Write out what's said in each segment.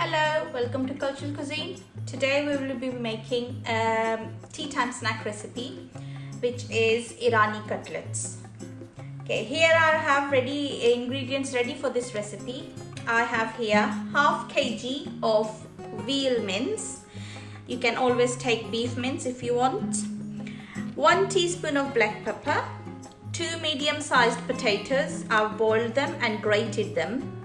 Hello, welcome to Cultural Cuisine. Today we will be making a tea time snack recipe which is Irani cutlets. Okay, here I have ingredients ready for this recipe. I have here half kg of veal mince. You can always take beef mince if you want. 1 teaspoon of black pepper. 2 medium-sized potatoes. I've boiled them and grated them.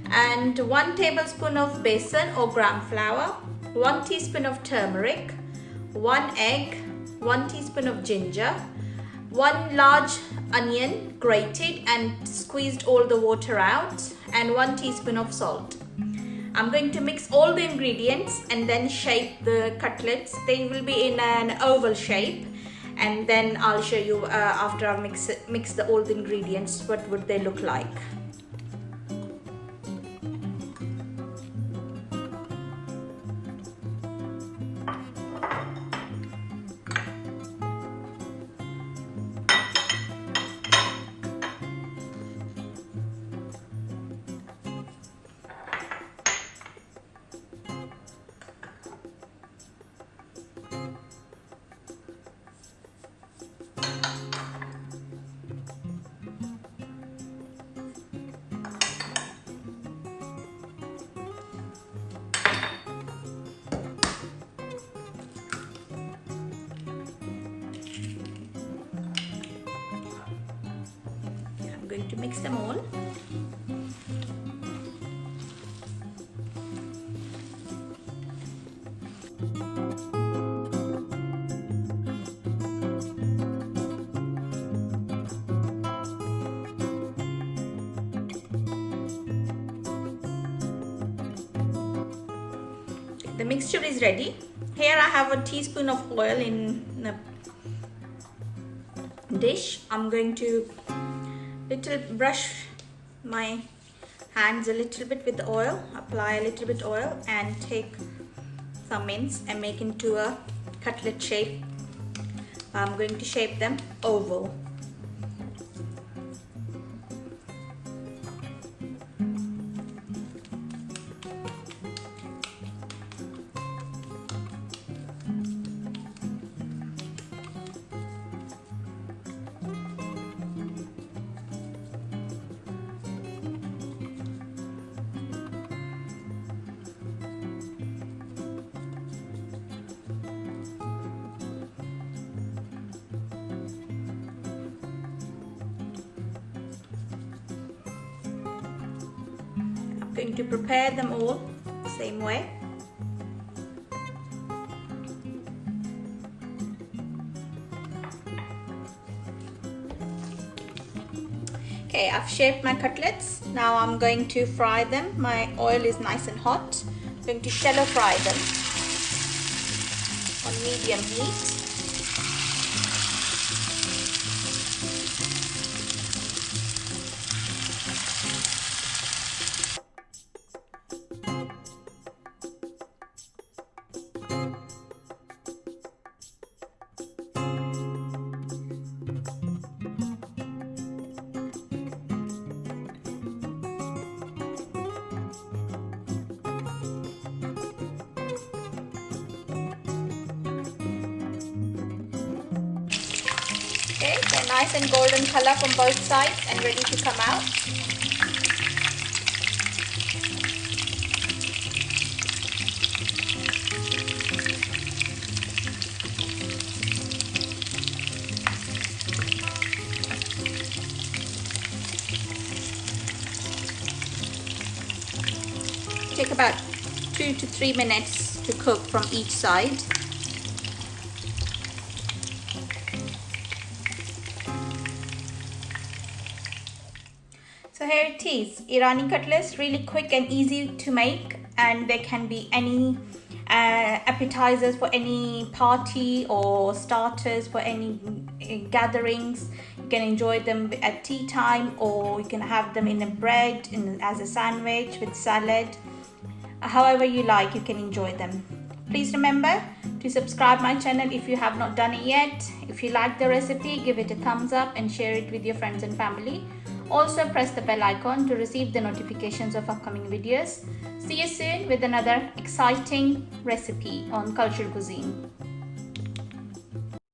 And 1 tablespoon of besan or gram flour, 1 teaspoon of turmeric, 1 egg, 1 teaspoon of ginger, 1 large onion grated and squeezed all the water out, and 1 teaspoon of salt. I'm going to mix all the ingredients and then shape the cutlets. They will be in an oval shape, and then I'll show you after I mix all the ingredients what would they look like. I'm going to mix them all. The mixture is ready. Here I have a teaspoon of oil in a dish. I'm going to brush my hands a little bit with the oil, apply a little bit oil and take some mince and make into a cutlet shape. I'm going to shape them oval. Going to prepare them all the same way. Okay, I've shaped my cutlets. Now I'm going to fry them. My oil is nice and hot. I'm going to shallow fry them on medium heat. Okay, they're nice and golden color from both sides and ready to come out. Take about 2 to 3 minutes to cook from each side. So here it is, Irani cutlets, really quick and easy to make, and there can be any appetizers for any party or starters for any gatherings. You can enjoy them at tea time, or you can have them in a bread as a sandwich with salad. However you like, you can enjoy them. Please remember to subscribe my channel if you have not done it yet. If you like the recipe, give it a thumbs up and share it with your friends and family. Also press the bell icon to receive the notifications of upcoming videos. See you soon with another exciting recipe on cultural cuisine.